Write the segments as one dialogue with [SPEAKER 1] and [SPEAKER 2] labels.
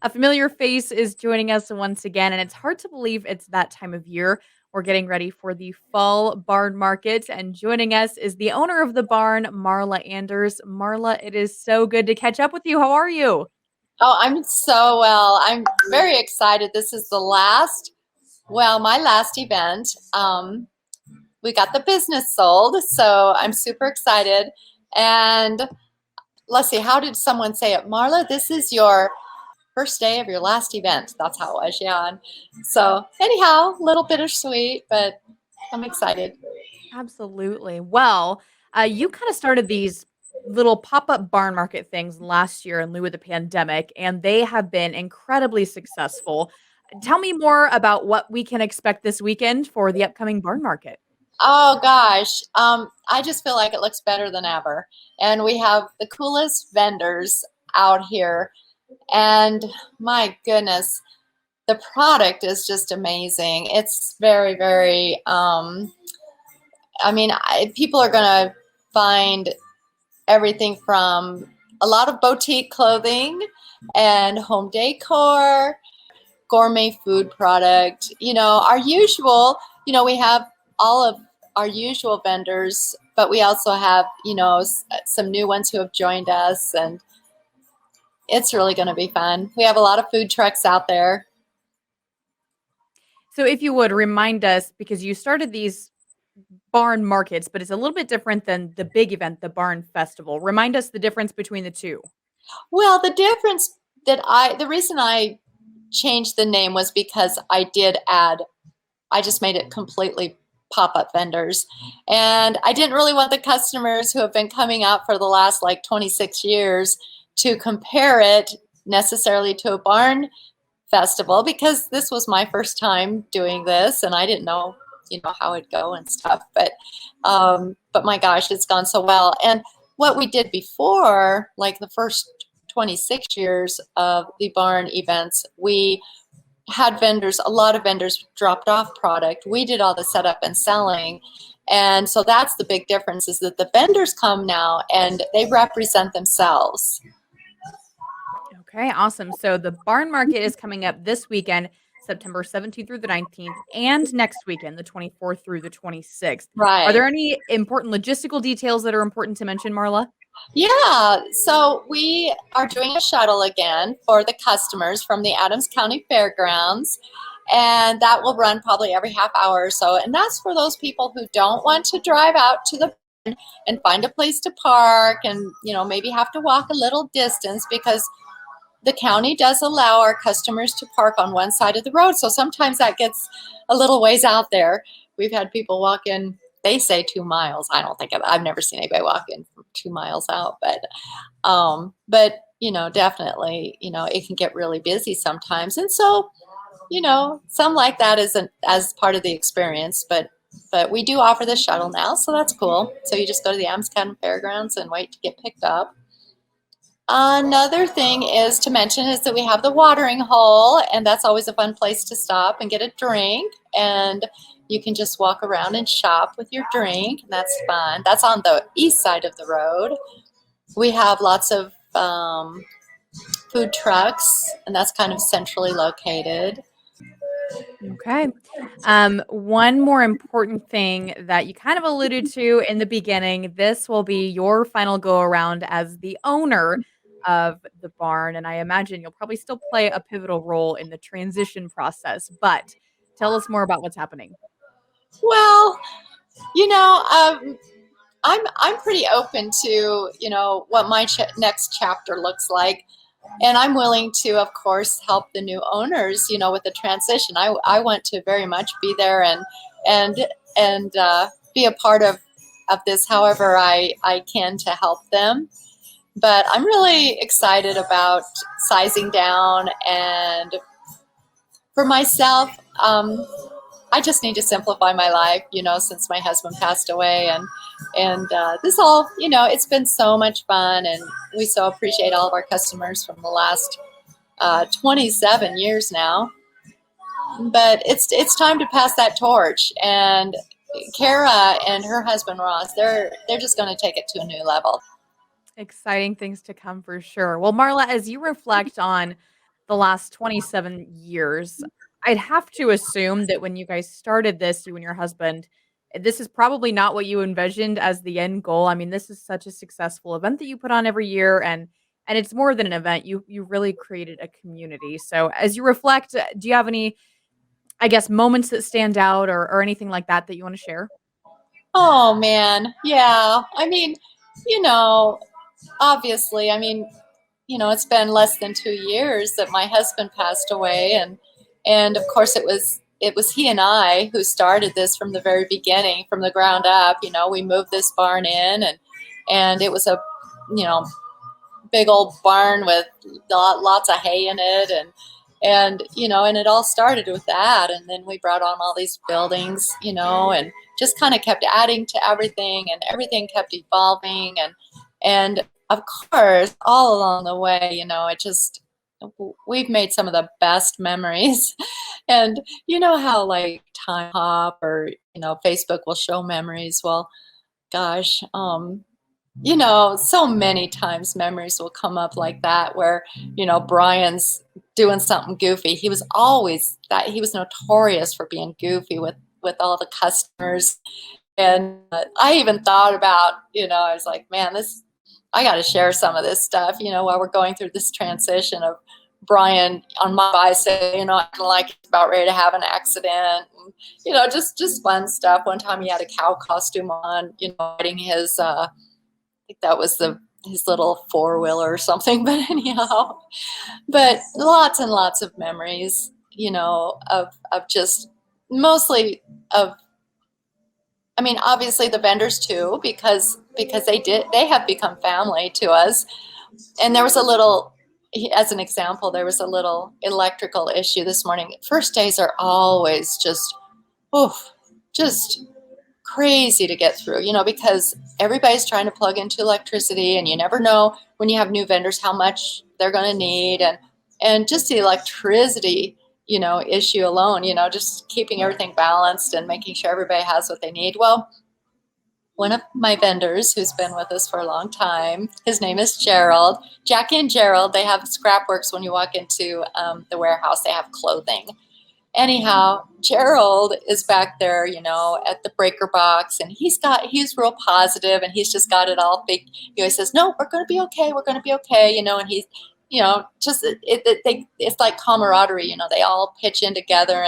[SPEAKER 1] A familiar face is joining us once again, and it's hard to believe it's that time of year. We're getting ready for the fall barn market, and joining us is the owner of the barn, Marla Anders. Marla, it is so good to catch up with you. How are you?
[SPEAKER 2] Oh, I'm so well. I'm very excited. This is my last event. We got the business sold, so I'm super excited. And let's see, how did someone say it? Marla, this is your first day of your last event. That's how it was, yeah. And so, anyhow, a little bittersweet, but I'm excited.
[SPEAKER 1] Absolutely. Well, you kind of started these little pop-up barn market things last year in lieu of the pandemic, and they have been incredibly successful. Tell me more about what we can expect this weekend for the upcoming barn market.
[SPEAKER 2] Oh gosh, I just feel like it looks better than ever. And we have the coolest vendors out here. And my goodness, the product is just amazing. It's very, very, people are going to find everything from a lot of boutique clothing and home decor, gourmet food product. Our usual, we have all of our usual vendors, but we also have, some new ones who have joined us, and it's really going to be fun. We have a lot of food trucks out there.
[SPEAKER 1] So if you would remind us, because you started these barn markets, but it's a little bit different than the big event, the barn festival. Remind us the difference between the two.
[SPEAKER 2] Well, the reason I changed the name was because I just made it completely pop-up vendors. And I didn't really want the customers who have been coming out for the last like 26 years to compare it necessarily to a barn festival, because this was my first time doing this and I didn't know, how it'd go and stuff. But my gosh, it's gone so well. And what we did before, like the first 26 years of the barn events, we had a lot of vendors dropped off product. We did all the setup and selling. And so that's the big difference, is that the vendors come now and they represent themselves.
[SPEAKER 1] Okay, awesome. So the barn market is coming up this weekend, September 17th through the 19th, and next weekend, the 24th through the 26th. Are
[SPEAKER 2] Right.
[SPEAKER 1] there any important logistical details that are important to mention, Marla?
[SPEAKER 2] Yeah, so we are doing a shuttle again for the customers from the Adams County Fairgrounds, and that will run probably every half hour or so. And that's for those people who don't want to drive out to the and find a place to park, and maybe have to walk a little distance, because the county does allow our customers to park on one side of the road. So sometimes that gets a little ways out there. We've had people walk in, they say 2 miles. I don't think I've never seen anybody walk in from 2 miles out, but definitely, it can get really busy sometimes. And so, some like that isn't as part of the experience, but we do offer the shuttle now, so that's cool. So you just go to the Adams County Fairgrounds and wait to get picked up. Another thing is to mention is that we have the watering hole, and that's always a fun place to stop and get a drink. And you can just walk around and shop with your drink, and that's fun. That's on the east side of the road. We have lots of food trucks, and that's kind of centrally located.
[SPEAKER 1] Okay. One more important thing that you kind of alluded to in the beginning, this will be your final go around as the owner of the barn. And I imagine you'll probably still play a pivotal role in the transition process, but tell us more about what's happening.
[SPEAKER 2] Well, you know, um, I'm pretty open to what my next chapter looks like, and I'm willing to, of course, help the new owners, with the transition. I want to very much be there and be a part of this, however I can, to help them. But I'm really excited about sizing down, and for myself, I just need to simplify my life, since my husband passed away, and this all, it's been so much fun, and we so appreciate all of our customers from the last 27 years now. But it's time to pass that torch, and Kara and her husband Ross, they're just going to take it to a new level.
[SPEAKER 1] Exciting things to come for sure. Well, Marla, as you reflect on the last 27 years, I'd have to assume that when you guys started this, you and your husband, this is probably not what you envisioned as the end goal. I mean, this is such a successful event that you put on every year, and it's more than an event. You really created a community. So as you reflect, do you have any, I guess, moments that stand out or anything like that that you want to share?
[SPEAKER 2] Oh man, yeah. I mean, you know, obviously, I mean, it's been less than 2 years that my husband passed away, and of course it was he and I who started this from the very beginning, from the ground up. We moved this barn in, and it was a you know big old barn with lots of hay in it, and it all started with that, and then we brought on all these buildings, and just kind of kept adding to everything, and everything kept evolving, and of course all along the way, it just we've made some of the best memories. And you know how like time hop or Facebook will show memories. Well, gosh, so many times memories will come up like that where, Brian's doing something goofy. He was always that he was notorious for being goofy with all the customers. And I even thought about, I was like, man, I got to share some of this stuff, while we're going through this transition of Brian on my bicycle, acting like he's about ready to have an accident. And, just fun stuff. One time he had a cow costume on, riding his, think that was his little four-wheeler or something. But anyhow, but lots and lots of memories, of just mostly of, I mean, obviously the vendors too, because they have become family to us. And there was a little, as an example, there was a little electrical issue this morning. First days are always oof, just crazy to get through, because everybody's trying to plug into electricity, and you never know when you have new vendors how much they're going to need, and just the electricity, issue alone, just keeping everything balanced and making sure everybody has what they need. Well, one of my vendors who's been with us for a long time, his name is Gerald. Jackie and Gerald, they have Scrapworks. When you walk into the warehouse, they have clothing. Anyhow, Gerald is back there, at the breaker box, and he's real positive, and he's just got it all big. He always says, "No, we're going to be okay. We're going to be okay," and he's, just it's like camaraderie. They all pitch in together,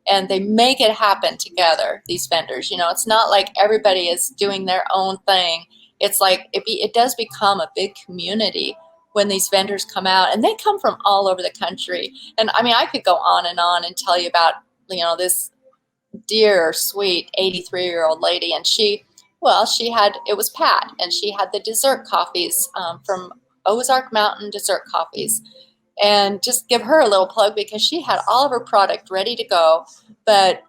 [SPEAKER 2] and they make it happen together. These vendors, it's not like everybody is doing their own thing. It's like it does become a big community when these vendors come out, and they come from all over the country. And I mean, I could go on and tell you about, this dear, sweet 83-year-old lady. And it was Pat, and she had the dessert coffees from Ozark Mountain Dessert Coffees. And just give her a little plug, because she had all of her product ready to go, but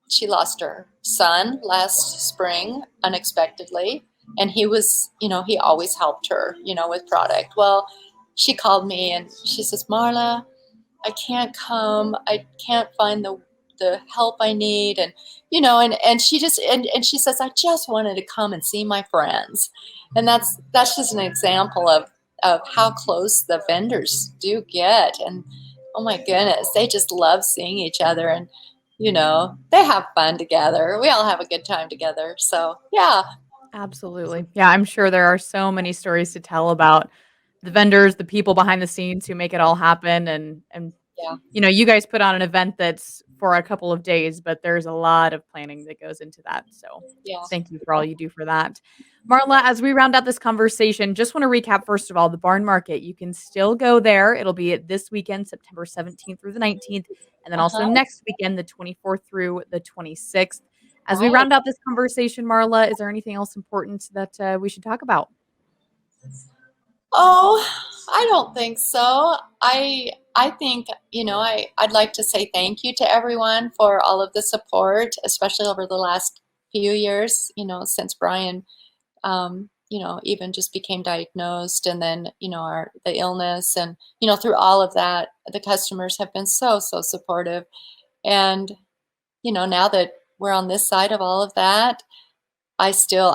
[SPEAKER 2] she lost her son last spring unexpectedly. And he was, he always helped her, with product. Well, she called me and she says, "Marla, I can't come. I can't find the help I need." And, and she just, and she says, "I just wanted to come and see my friends." And that's just an example of how close the vendors do get. And oh my goodness, they just love seeing each other, and, they have fun together. We all have a good time together. So yeah.
[SPEAKER 1] Absolutely. Yeah, I'm sure there are so many stories to tell about the vendors, the people behind the scenes who make it all happen, and
[SPEAKER 2] Yeah.
[SPEAKER 1] you guys put on an event that's for a couple of days, but there's a lot of planning that goes into that. So,
[SPEAKER 2] Yeah.
[SPEAKER 1] thank you for all you do for that. Marla, as we round out this conversation, just want to recap first of all the barn market. You can still go there. It'll be this weekend, September 17th through the 19th, and then also
[SPEAKER 2] Uh-huh.
[SPEAKER 1] next weekend, the 24th through the 26th. As we
[SPEAKER 2] Right.
[SPEAKER 1] round out this conversation, Marla, is there anything else important that we should talk about?
[SPEAKER 2] Oh, I don't think so. I think, I'd like to say thank you to everyone for all of the support, especially over the last few years, since Brian, even just became diagnosed, and then, the illness, and, through all of that, the customers have been so, so supportive. And, now that we're on this side of all of that, I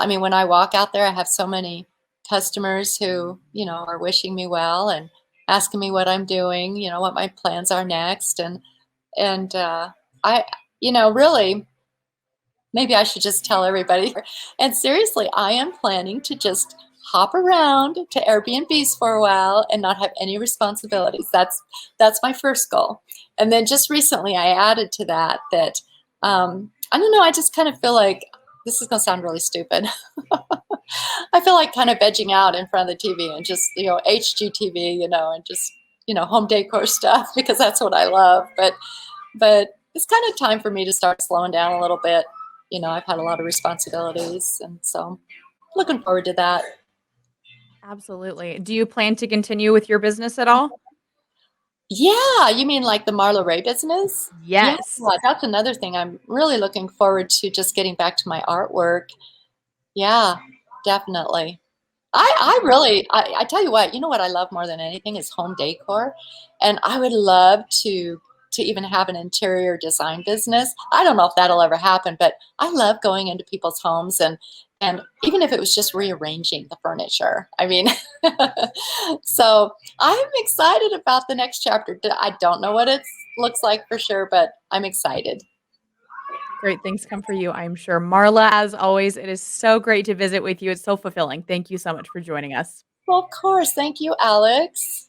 [SPEAKER 2] mean, when I walk out there, I have so many customers who, are wishing me well, asking me what I'm doing, what my plans are next, and I, really, maybe I should just tell everybody. And seriously, I am planning to just hop around to Airbnbs for a while and not have any responsibilities. That's my first goal. And then just recently, I added to that I don't know. I just kind of feel like this is going to sound really stupid. I feel like kind of vegging out in front of the TV and just HGTV, and just home decor stuff because that's what I love. But it's kind of time for me to start slowing down a little bit. I've had a lot of responsibilities, and so looking forward to that.
[SPEAKER 1] Absolutely. Do you plan to continue with your business at all?
[SPEAKER 2] Yeah, you mean like the Marla Ray business? Yeah,
[SPEAKER 1] Yes.
[SPEAKER 2] that's another thing. I'm really looking forward to just getting back to my artwork. Yeah, definitely. I tell you what, what I love more than anything is home decor. And I would love to even have an interior design business. I don't know if that'll ever happen, but I love going into people's homes and even if it was just rearranging the furniture. I mean, so I'm excited about the next chapter. I don't know what it looks like for sure, but I'm excited.
[SPEAKER 1] Great things come for you, I'm sure. Marla, as always, it is so great to visit with you. It's so fulfilling. Thank you so much for joining us.
[SPEAKER 2] Well, of course. Thank you, Alex.